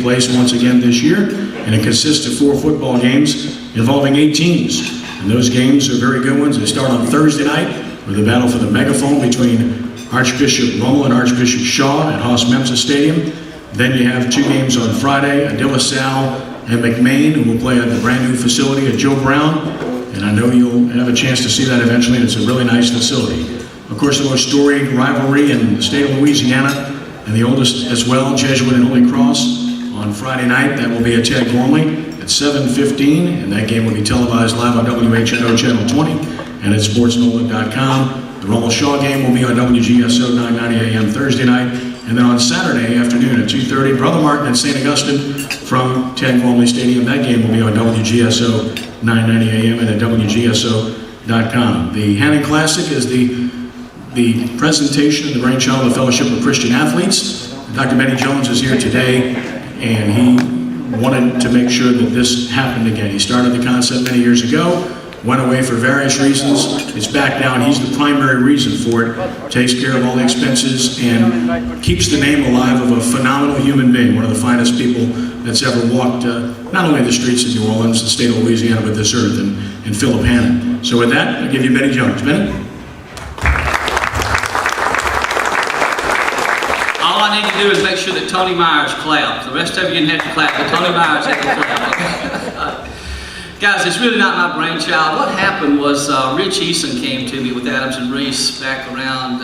place once again this year, and it consists of 4 football games involving 8 teams. And those games are very good ones. They start on Thursday night with a battle for the megaphone between Archbishop Rummel and Archbishop Shaw at Haas-Memphis Stadium. Then you have 2 games on Friday, Salle and McMain, who will play at the brand new facility at Joe Brown. And I know you'll have a chance to see that eventually, and it's a really nice facility. Of course, the most storied rivalry in the state of Louisiana, and the oldest as well, Jesuit and Holy Cross, on Friday night. That will be at Ted Gormley at 7:15, and that game will be televised live on WHNO Channel 20 and at sportsnola.com. The Rummel Shaw game will be on WGSO 990 AM Thursday night, and then on Saturday afternoon at 2:30, Brother Martin at St. Augustine from Ted Gormley Stadium. That game will be on WGSO 990 AM and at WGSO.com. The Hannan Classic is the presentation of the brainchild of the Fellowship of Christian Athletes. Dr. Benny Jones is here today, and he wanted to make sure that this happened again. He started the concept many years ago, went away for various reasons. It's back now, and he's the primary reason for it. Takes care of all the expenses and keeps the name alive of a phenomenal human being, one of the finest people that's ever walked not only the streets of New Orleans, the state of Louisiana, but this earth, and Philip Hannan. So with that, I'll give you Benny Jones. Benny? All I need to do is make sure that Tony Myers claps. The rest of you didn't have to clap, but Tony Myers had to clap. Guys, it's really not my brainchild. What happened was Rich Eason came to me with Adams and Reese back around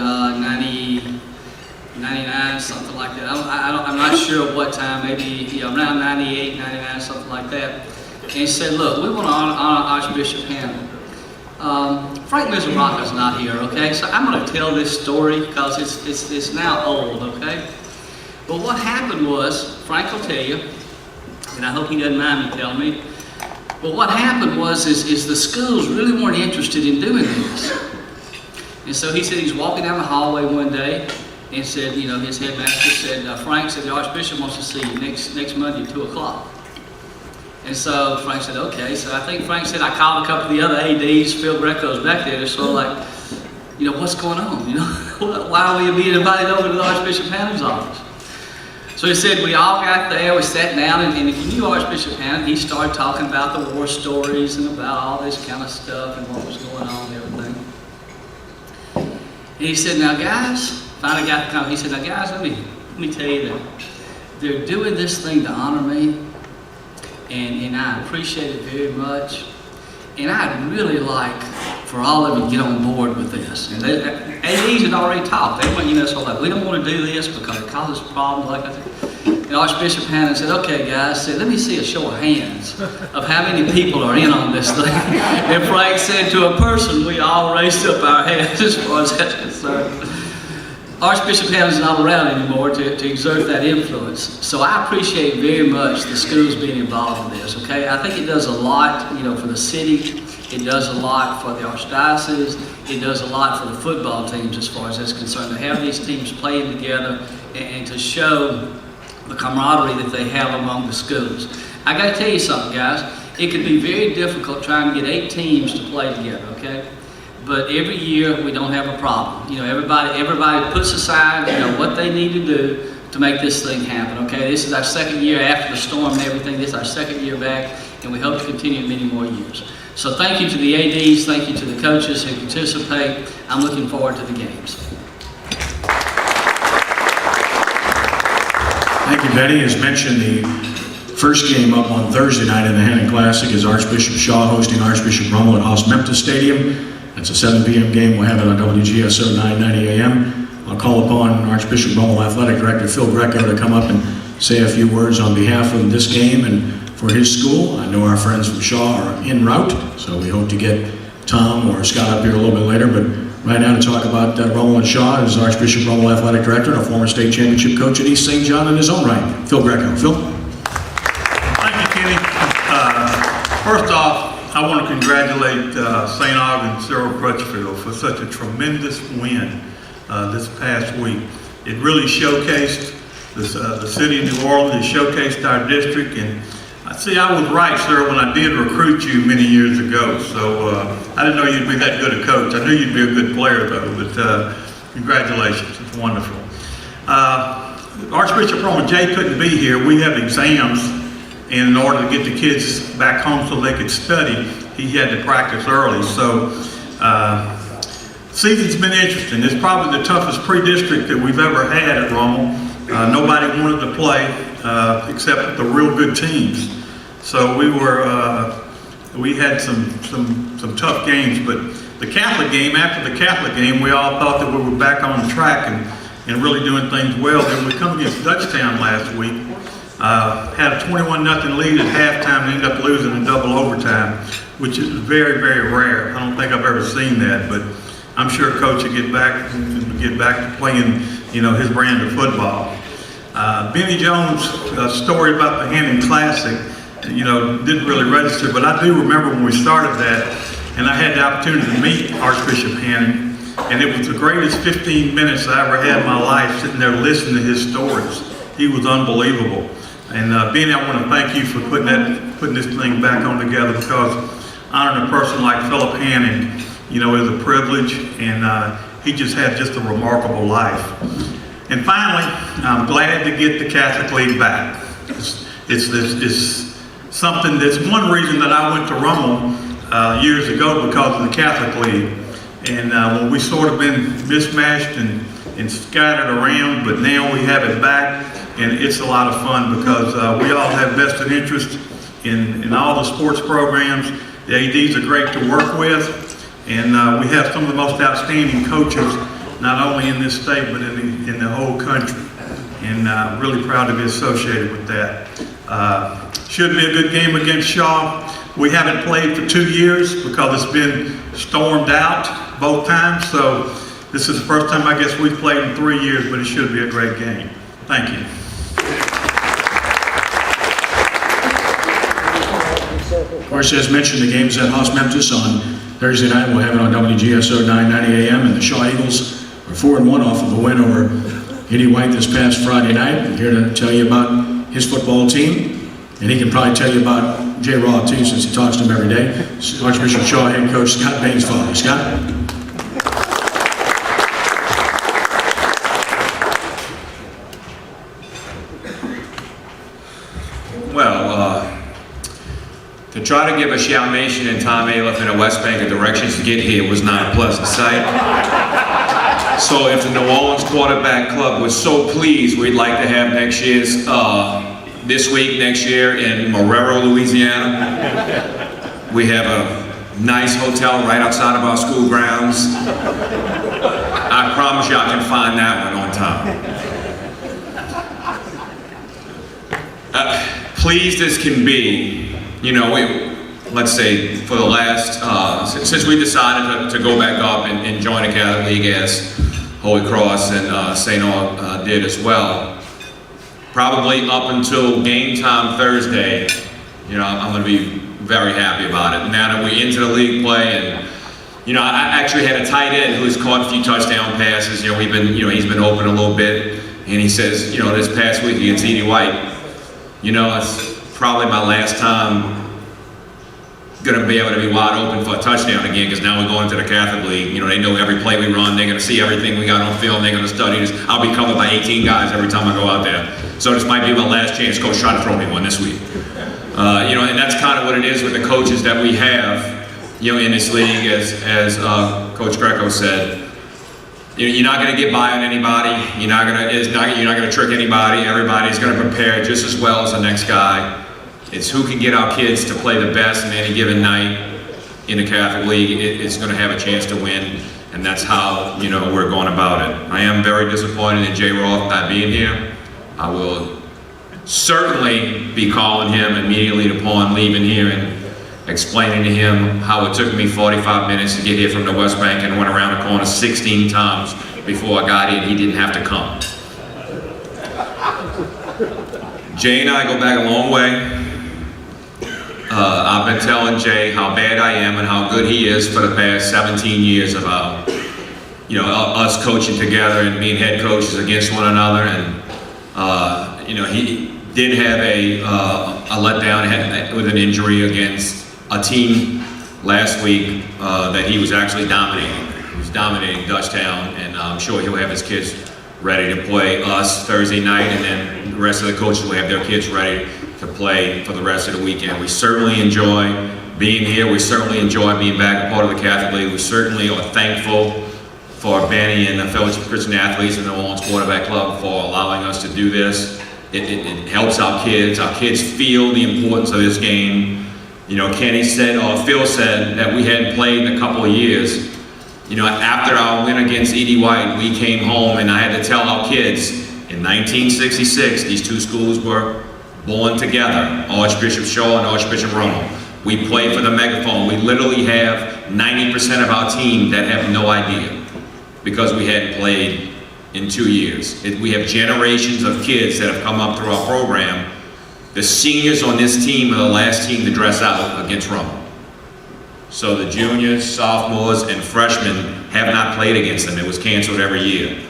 99, something like that. I'm not sure what time, maybe around 98, 99, something like that. And he said, look, we want to honor Archbishop Hannan. Frank Mizraca's not here, okay? So I'm going to tell this story because it's now old, okay? But what happened was, Frank will tell you, and I hope he doesn't mind me telling me, but what happened was is the schools really weren't interested in doing this. And so he said he's walking down the hallway one day and said, his headmaster said, Frank said, the Archbishop wants to see you next Monday at 2 o'clock. And so Frank said, okay. So I think Frank said, I called a couple of the other ADs, Phil Greco's back there, they're sort of like, what's going on? Why are we being invited over to the Archbishop Hannan's office? So he said, we all got there, we sat down, and if you knew Archbishop Hannan, he started talking about the war stories and about all this kind of stuff and what was going on and everything. And he said, now guys, finally got the comment, he said, now guys, let me tell you that they're doing this thing to honor me, and I appreciate it very much. And I'd really like for all of you to get on board with this. And ADs had already talked. They went, sort of like, we don't want to do this because it causes problems like that. And Archbishop Hannan said, okay guys, let me see a show of hands of how many people are in on this thing. And Frank said, to a person, we all raised up our hands as far as that's concerned. Archbishop Hannan's not around anymore to exert that influence. So I appreciate very much the schools being involved in this, okay? I think it does a lot, for the city. It does a lot for the archdiocese. It does a lot for the football teams as far as that's concerned. To have these teams playing together and to show the camaraderie that they have among the schools. I gotta tell you something, guys. It can be very difficult trying to get 8 teams to play together, okay? But every year we don't have a problem. Everybody puts aside, what they need to do to make this thing happen, okay? This is our 2nd year after the storm and everything. This is our 2nd year back, and we hope to continue many more years. So thank you to the ADs, thank you to the coaches who participate. I'm looking forward to the games. Thank you, Betty. As mentioned, the first game up on Thursday night in the Hannan Classic is Archbishop Shaw hosting Archbishop Rummel at Haas-Memphis Stadium. It's a 7 p.m. game. We'll have it on WGSO 990 AM. I'll call upon Archbishop Rummel Athletic Director Phil Greco to come up and say a few words on behalf of this game and for his school. I know our friends from Shaw are en route, so we hope to get Tom or Scott up here a little bit later. But right now to talk about Rummel and Shaw is Archbishop Rummel Athletic Director and a former state championship coach at East St. John in his own right, Phil Greco. Phil? Thank you, Kenny. First off, I want to congratulate St. Aug and Cyril Crutchfield for such a tremendous win this past week. It really showcased the city of New Orleans. It showcased our district, and I was right, Cyril, when I did recruit you many years ago. So I didn't know you'd be that good a coach. I knew you'd be a good player, though. But congratulations, it's wonderful. Archbishop Roman Jay couldn't be here. We have exams, and in order to get the kids back home so they could study, he had to practice early. So season's been interesting. It's probably the toughest pre-district that we've ever had at Rummel. Nobody wanted to play except the real good teams. So we had some tough games, but the Catholic game, after the Catholic game, we all thought that we were back on track and really doing things well. Then we come against Dutchtown last week, had a 21-0 lead at halftime and ended up losing in double overtime, which is very, very rare. I don't think I've ever seen that, but I'm sure Coach will get back to playing, his brand of football. Benny Jones' story about the Hannan Classic, didn't really register, but I do remember when we started that, and I had the opportunity to meet Archbishop Hannan, and it was the greatest 15 minutes I ever had in my life sitting there listening to his stories. He was unbelievable. And Benny, I want to thank you for putting this thing back on together, because honoring a person like Philip Hannan, is a privilege, and he just had just a remarkable life. And finally, I'm glad to get the Catholic League back. It's something that's one reason that I went to Rummel years ago, because of the Catholic League. And when we sort of been mismatched and scattered around, but now we have it back, and it's a lot of fun, because we all have vested interest in all the sports programs. The ADs are great to work with, and we have some of the most outstanding coaches, not only in this state, but in the whole country. And really proud to be associated with that. Should be a good game against Shaw. We haven't played for 2 years because it's been stormed out both times. So this is the first time I guess we've played in 3 years, but it should be a great game. Thank you. Of course, as mentioned, the game's at Haas Memphis on Thursday night. We'll have it on WGSO 990 AM, and the Shaw Eagles are 4-1 off of a win over Eddie White this past Friday night. I'm here to tell you about his football team, and he can probably tell you about J. Raw too, since he talks to him every day. Archbishop Shaw head coach Scott Bairnsfather. Scott? To try to give a Shalmation and Tom Aliff and a West Bank a directions to get here was not a pleasant sight. So if the New Orleans Quarterback Club was so pleased, we'd like to have next year's, this week, next year in Marrero, Louisiana. We have a nice hotel right outside of our school grounds. I promise you I can find that one on time. Pleased as can be. Let's say for the last, since we decided to go back up and join the Catholic League as Holy Cross and St. Aug did as well, probably up until game time Thursday, I'm going to be very happy about it. Now that we're into the league play, and I actually had a tight end who's caught a few touchdown passes. He's been open a little bit, and he says, this past week against Eddie White, it's probably my last time going to be able to be wide open for a touchdown again, because now we're going to the Catholic League. They know every play we run. They're going to see everything we got on film. They're going to study this. I'll be covered by 18 guys every time I go out there. So this might be my last chance. Coach try to throw me one this week. And that's kind of what it is with the coaches that we have, in this league, as Coach Greco said. You're not going to get by on anybody. You're not going to trick anybody. Everybody's going to prepare just as well as the next guy. It's who can get our kids to play the best in any given night in the Catholic League is going to have a chance to win, and that's how we're going about it. I am very disappointed in J. Roth not being here. I will certainly be calling him immediately upon leaving here and explaining to him how it took me 45 minutes to get here from the West Bank and went around the corner 16 times before I got in. He didn't have to come. Jay and I go back a long way. I've been telling Jay how bad I am and how good he is for the past 17 years of us coaching together and being head coaches against one another. And he did have a letdown with an injury against a team last week that he was actually dominating. He was dominating Dutchtown, and I'm sure he'll have his kids ready to play us Thursday night, and then the rest of the coaches will have their kids ready to play for the rest of the weekend. We certainly enjoy being here. We certainly enjoy being back a part of the Catholic League. We certainly are thankful for Benny and the Fellowship of Christian Athletes and the New Orleans Quarterback Club for allowing us to do this. It helps our kids. Our kids feel the importance of this game. You know, Kenny said, or Phil said, that we hadn't played in a couple of years. You know, after our win against E.D. White, we came home and I had to tell our kids, in 1966, these two schools were born together, Archbishop Shaw and Archbishop Rummel. We played for the megaphone. We literally have 90% of our team that have no idea because we hadn't played in 2 years. We have generations of kids that have come up through our program. The seniors on this team are the last team to dress out against Rummel. So the juniors, sophomores, and freshmen have not played against them. It was canceled every year.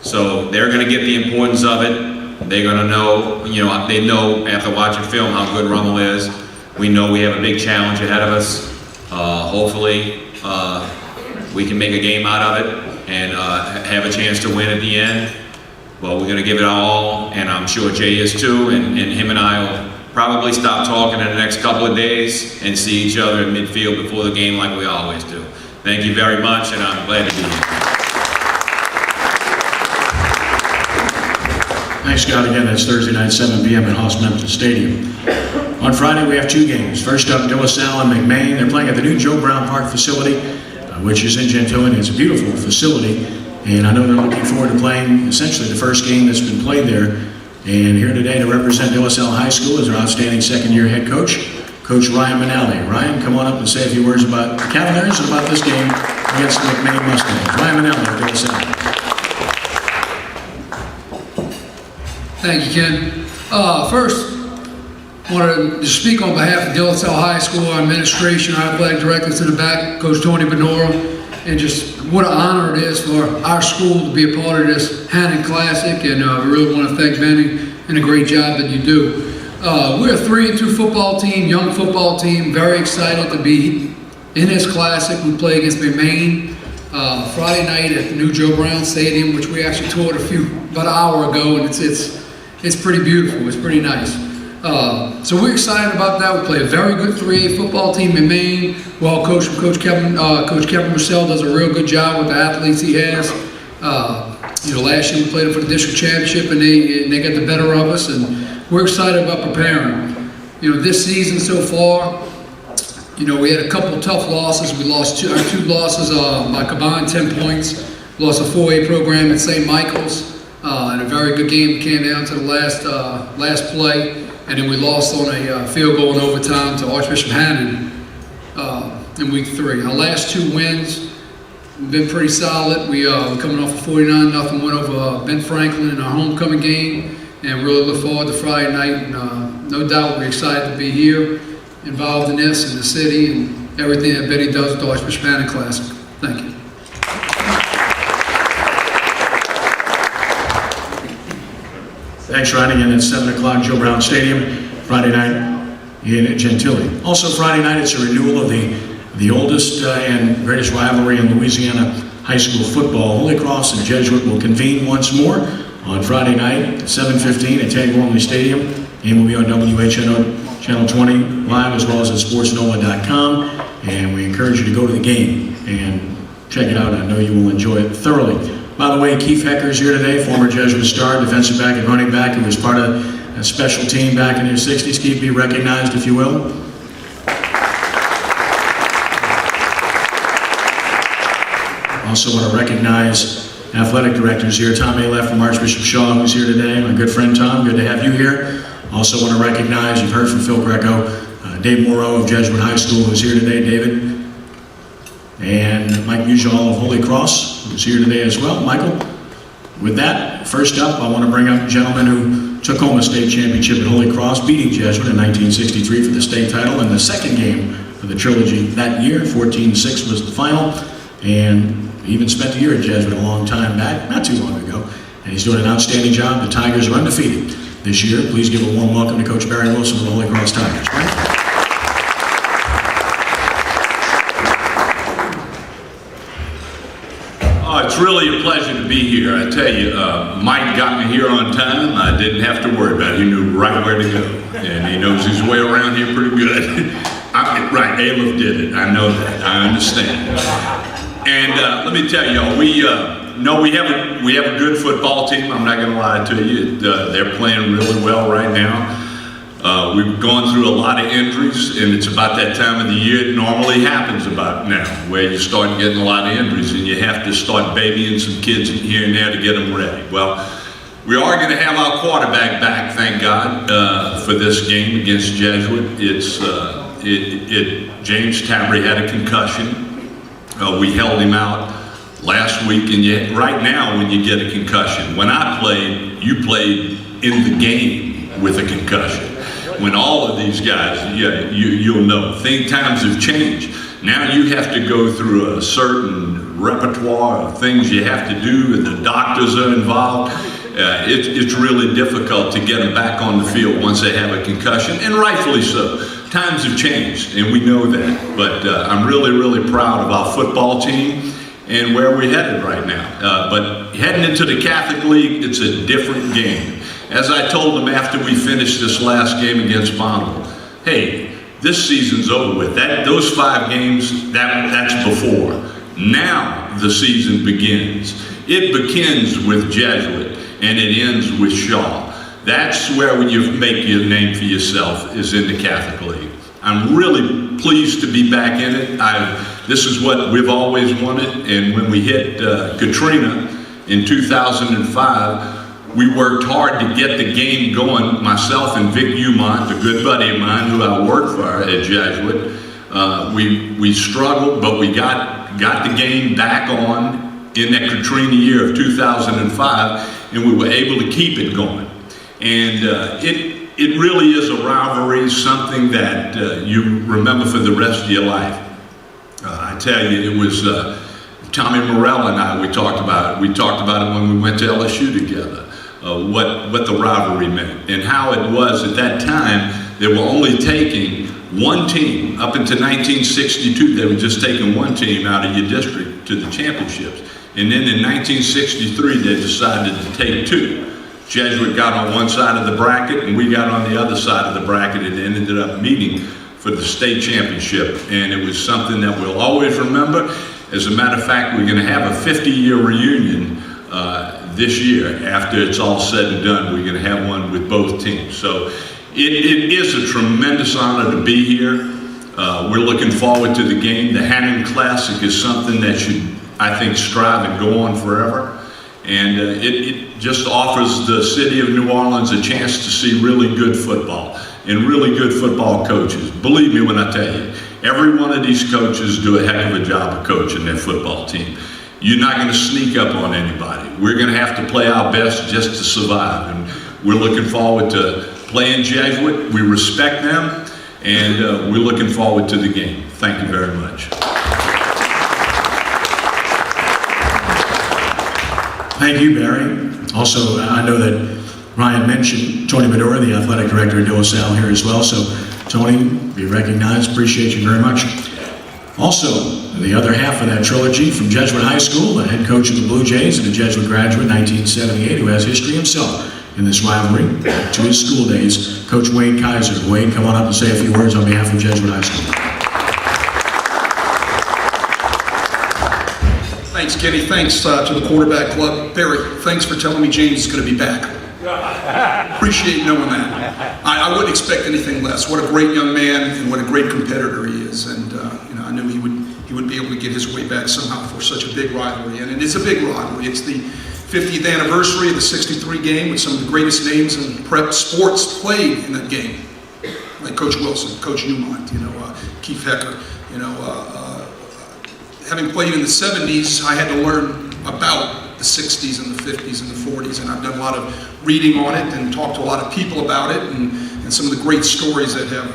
So they're going to get the importance of it. They're going to know, you know, they know after watching film how good Rummel is. We know we have a big challenge ahead of us. Hopefully, we can make a game out of it and have a chance to win at the end. Well, we're going to give it our all, and I'm sure Jay is too, and him and I will probably stop talking in the next couple of days and see each other in midfield before the game like we always do. Thank you very much, and I'm glad to be here. Thanks, Scott. Again, that's Thursday night, 7 p.m. at Haas-Memphis Stadium. On Friday, we have two games. First up, Salle and McMain. They're playing at the new Joe Brown Park facility, which is in Gentilly. It's a beautiful facility, and I know they're looking forward to playing essentially the first game that's been played there. And here today to represent Salle High School is our outstanding second-year head coach, Coach Ryan Manale. Ryan, come on up and say a few words about the Cavaliers and about this game against the McMain Mustangs. Ryan Manale, Salle. Thank you, Ken. First, I wanted to speak on behalf of Salle High School, our administration, our athletic directors in the back, Coach Tony Benora, and just what an honor it is for our school to be a part of this Hannan Classic, and we really want to thank Benny and a great job that you do. We're a 3-2 football team, young football team, very excited to be in this Classic. We play against McMain Friday night at the new Joe Brown Stadium, which we actually toured about an hour ago, and it's pretty beautiful, it's pretty nice. So we're excited about that. We play a very good 3A football team in Maine. Well, Coach Kevin Roussel does a real good job with the athletes he has. You know, last year we played them for the district championship, and they got the better of us, and we're excited about preparing. You know, this season so far, you know, we had a couple tough losses. We lost our two losses by combined 10 points. We lost a 4A program at St. Michael's. And a very good game came down to the last play, and then we lost on a field goal in overtime to Archbishop Hannan in week 3. Our last 2 wins have been pretty solid. We're coming off a 49-0 win over Ben Franklin in our homecoming game, and really look forward to Friday night. And no doubt we're excited to be here, involved in this, in the city, and everything that Betty does with the Archbishop Hannan Classic. Thank you. Thanks, Ryan. Again, it's 7 o'clock, Joe Brown Stadium, Friday night in Gentilly. Also Friday night, it's a renewal of the oldest and greatest rivalry in Louisiana high school football. Holy Cross and Jesuit will convene once more on Friday night at 7:15 at Tag Wormley Stadium. Game will be on WHNO Channel 20 live as well as at sportsnova.com. And we encourage you to go to the game and check it out. I know you will enjoy it thoroughly. By the way, Keith Hecker's here today, former Jesuit star, defensive back and running back, who was part of a special team back in the 60s. Keith, be recognized, if you will. Also want to recognize athletic directors here. Tom Alef from Archbishop Shaw, who's here today. My good friend Tom, good to have you here. Also want to recognize, you've heard from Phil Greco, Dave Moreau of Jesuit High School, who's here today, David. And Mike Mujal of Holy Cross, who's here today as well. Michael, with that, first up, I want to bring up a gentleman who took home a state championship at Holy Cross, beating Jesuit in 1963 for the state title, and the second game of the trilogy that year. 14-6 was the final, and he even spent a year at Jesuit a long time back, not too long ago, and he's doing an outstanding job. The Tigers are undefeated this year. Please give a warm welcome to Coach Barry Wilson of the Holy Cross Tigers. Right? It's really a pleasure to be here. I tell you, Mike got me here on time. I didn't have to worry about it. He knew right where to go, and he knows his way around here pretty good. Right, Alef did it. I know that. I understand. And let me tell you, we have a good football team. I'm not going to lie to you. They're playing really well right now. We've gone through a lot of injuries, and it's about that time of the year it normally happens about now, where you start getting a lot of injuries, and you have to start babying some kids here and there to get them ready. Well, we are going to have our quarterback back, thank God, for this game against Jesuit. James Tabry had a concussion. We held him out last week, and yet right now when you get a concussion, when I played, you played in the game with a concussion. When all of these guys, you'll know, times have changed. Now you have to go through a certain repertoire of things you have to do, and the doctors are involved. It's really difficult to get them back on the field once they have a concussion, and rightfully so. Times have changed, and we know that. But I'm really, really proud of our football team and where we're headed right now. But heading into the Catholic League, it's a different game. As I told them after we finished this last game against Manale, hey, this season's over with. Those 5 games, that's before. Now the season begins. It begins with Jesuit, and it ends with Shaw. That's where you make your name for yourself, is in the Catholic League. I'm really pleased to be back in it. This is what we've always wanted, and when we hit Katrina in 2005, we worked hard to get the game going. Myself and Vic Umont, a good buddy of mine who I worked for at Jesuit, we struggled, but we got the game back on in that Katrina year of 2005, and we were able to keep it going. And it really is a rivalry, something that you remember for the rest of your life. I tell you, it was Tommy Morell and I, we talked about it. We talked about it when we went to LSU together. What the rivalry meant, and how it was at that time. They were only taking one team. Up until 1962, they were just taking one team out of your district to the championships. And then in 1963, they decided to take 2. Jesuit got on one side of the bracket, and we got on the other side of the bracket, and then ended up meeting for the state championship. And it was something that we'll always remember. As a matter of fact, we're going to have a 50-year reunion this year. After it's all said and done, we're going to have one with both teams. So it is a tremendous honor to be here. We're looking forward to the game. The Hannan Classic is something that should, I think, strive and go on forever. And it just offers the city of New Orleans a chance to see really good football and really good football coaches. Believe me when I tell you, every one of these coaches do a heck of a job of coaching their football team. You're not going to sneak up on anybody. We're going to have to play our best just to survive. And we're looking forward to playing Jesuit. We respect them, and we're looking forward to the game. Thank you very much. Thank you, Barry. Also, I know that Ryan mentioned Tony Medora, the athletic director at Salle here as well. So, Tony, be recognized. Appreciate you very much. Also, the other half of that trilogy from Jesuit High School, the head coach of the Blue Jays and a Jesuit graduate in 1978 who has history himself in this rivalry to his school days, Coach Wayde Keiser. Wayde, come on up and say a few words on behalf of Jesuit High School. Thanks, Kenny. Thanks to the quarterback club. Barry, thanks for telling me James is going to be back. Appreciate knowing that. I wouldn't expect anything less. What a great young man and what a great competitor he is. And I knew he would be able to get his way back somehow for such a big rivalry. And it is a big rivalry. It's the 50th anniversary of the '63 game with some of the greatest names in prep sports played in that game, like Coach Wilson, Coach Umont, Keith Hecker. Having played in the 70s, I had to learn about the 60s and the 50s and the 40s, and I've done a lot of reading on it and talked to a lot of people about it, and some of the great stories that have,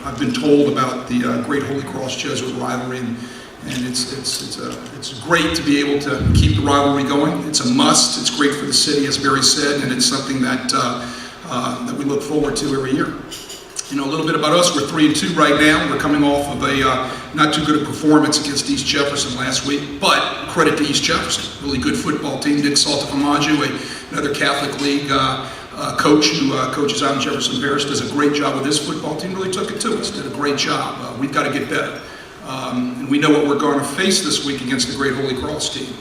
I've been told about the great Holy Cross Jesuit rivalry, and it's great to be able to keep the rivalry going. It's a must. It's great for the city, as Barry said, and it's something that that we look forward to every year. You know, a little bit about us, we're 3-2 right now. We're coming off of a not too good a performance against East Jefferson last week, but credit to East Jefferson. Really good football team. Dick Saltifamaju, another Catholic League coach who coaches out in Jefferson Parish, does a great job with this football team, really took it to us, did a great job. We've got to get better. And we know what we're going to face this week against the Great Holy Cross team.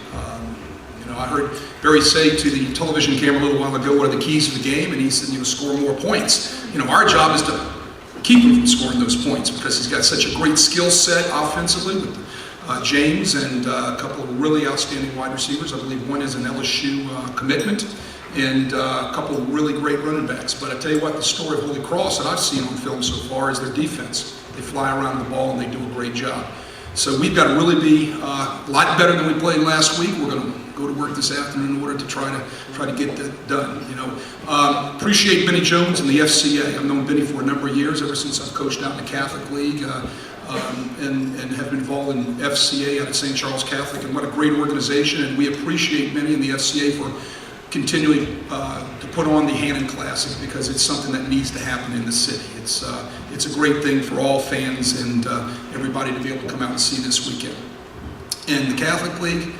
You know, I heard Barry say to the television camera a little while ago, what are the keys to the game? And he said, you know, score more points. You know, our job is to keep him from scoring those points because he's got such a great skill set offensively with James and a couple of really outstanding wide receivers. I believe one is an LSU commitment and a couple of really great running backs. But I tell you what, the story of Holy Cross that I've seen on film so far is their defense. They fly around the ball and they do a great job. So we've got to really be a lot better than we played last week. We're going to go to work this afternoon in order to try to get that done. You know, appreciate Benny Jones and the FCA. I've known Benny for a number of years, ever since I've coached out in the Catholic League, and have been involved in FCA out at St. Charles Catholic. And what a great organization! And we appreciate Benny and the FCA for continuing to put on the Hannan Classic because it's something that needs to happen in the city. It's a great thing for all fans and everybody to be able to come out and see this weekend. And the Catholic League,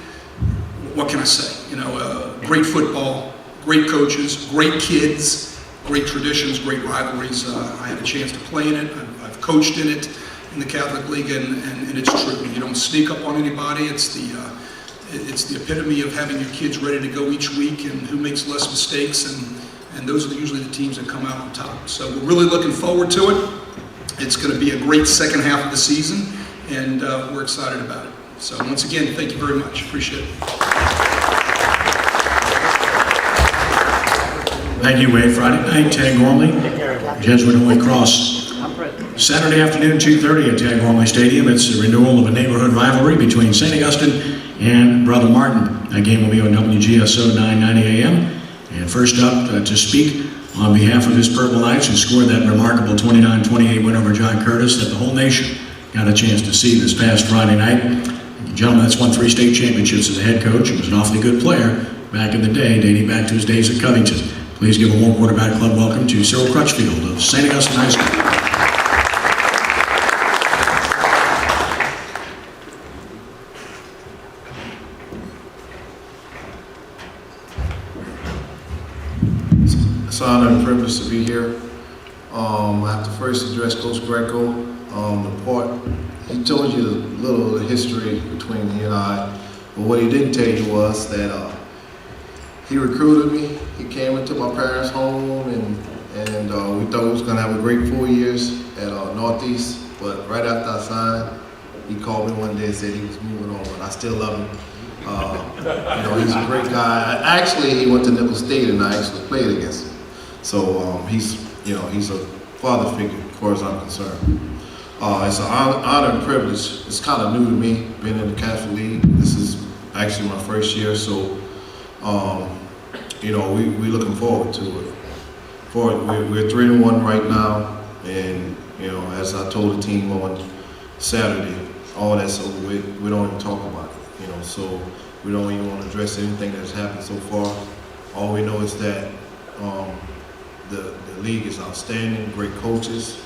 what can I say? You know, great football, great coaches, great kids, great traditions, great rivalries. I had a chance to play in it. I've coached in it in the Catholic League, and it's true. You don't sneak up on anybody. It's the epitome of having your kids ready to go each week and who makes less mistakes, and those are usually the teams that come out on top. So we're really looking forward to it. It's going to be a great second half of the season, and we're excited about it. So once again, thank you very much. Appreciate it. Thank you, Wayde. Friday night, Tag Gormley, Jesuit Holy Cross. Saturday afternoon, 2:30 at Tag Gormley Stadium. It's the renewal of a neighborhood rivalry between St. Augustine and Brother Martin. That game will be on WGSO 990 AM. And first up to speak on behalf of his Purple Knights, who scored that remarkable 29-28 win over John Curtis that the whole nation got a chance to see this past Friday night. The gentleman that's won 3 state championships as a head coach and was an awfully good player back in the day, dating back to his days at Covington. Please give a warm quarterback club welcome to Cyril Crutchfield of St. Augustine High School. It's an honor and privilege to be here. I have to first address Coach Greco. The part, he told you a little of the history between he and I, but what he didn't tell you was that he recruited me. He came into my parents' home, and we thought we was going to have a great 4 years at Northeast, but right after I signed, he called me one day and said he was moving on, but I still love him. You know, he's a great guy. Actually, he went to Nickel State, and I actually played against him. So he's a father figure as far as I'm concerned. It's an honor and privilege. It's kind of new to me, being in the Catholic League. This is actually my first year, so you know, we're looking forward to it. We're 3-1 right now, and you know, as I told the team on Saturday, all that's over with. We don't even talk about it. You know, so we don't even want to address anything that's happened so far. All we know is that the league is outstanding, great coaches,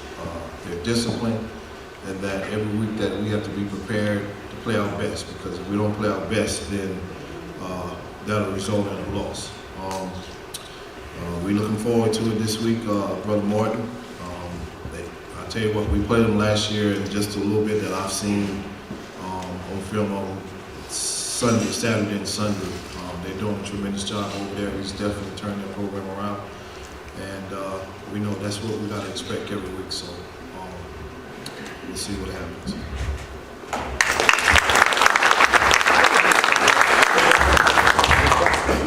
they're disciplined, and that every week that we have to be prepared to play our best, because if we don't play our best, then that'll result in a loss. We're looking forward to it this week, Brother Martin. I tell you what, we played him last year, and just a little bit that I've seen on film on Saturday and Sunday. They're doing a tremendous job over there. He's definitely turned their program around. And we know that's what we got to expect every week. So we'll see what happens.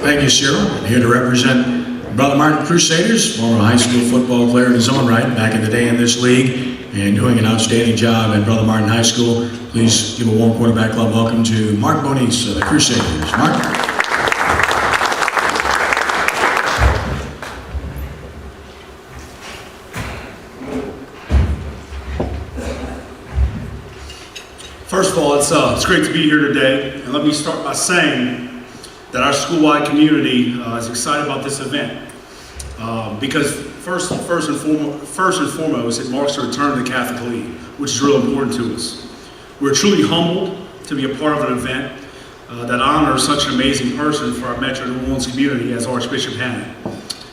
Thank you, Cyril. And here to represent Brother Martin Crusaders, former high school football player in his own right, back in the day in this league, and doing an outstanding job at Brother Martin High School. Please give a warm quarterback club welcome to Mark Bonis of the Crusaders. Mark. First of all, it's great to be here today, and let me start by saying that our school-wide community is excited about this event because first and foremost, it marks the return to the Catholic League, which is real important to us. We're truly humbled to be a part of an event that honors such an amazing person for our Metro New Orleans community as Archbishop Hannan.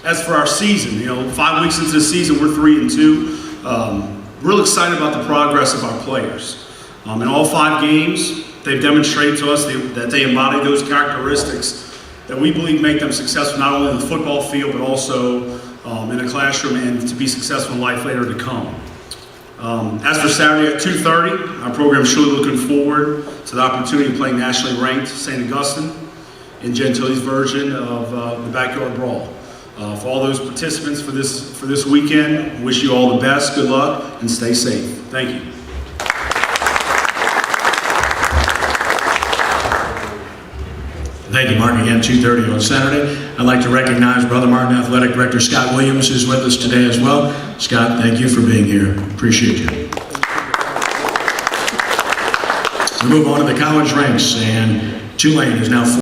As for our season, 5 weeks into the season, we're 3-2. Real excited about the progress of our players. In all 5 games, they've demonstrated to us that they embody those characteristics that we believe make them successful not only in the football field, but also in a classroom and to be successful in life later to come. As for Saturday at 2:30, our program is truly looking forward to the opportunity of playing nationally ranked St. Augustine in Gentile's version of the Backyard Brawl. For all those participants for this weekend, wish you all the best, good luck, and stay safe. Thank you. Thank you, Mark. Again, 2:30 on Saturday. I'd like to recognize Brother Martin Athletic Director Scott Williams, who's with us today as well. Scott, thank you for being here. Appreciate you. We move on to the college ranks, and Tulane is now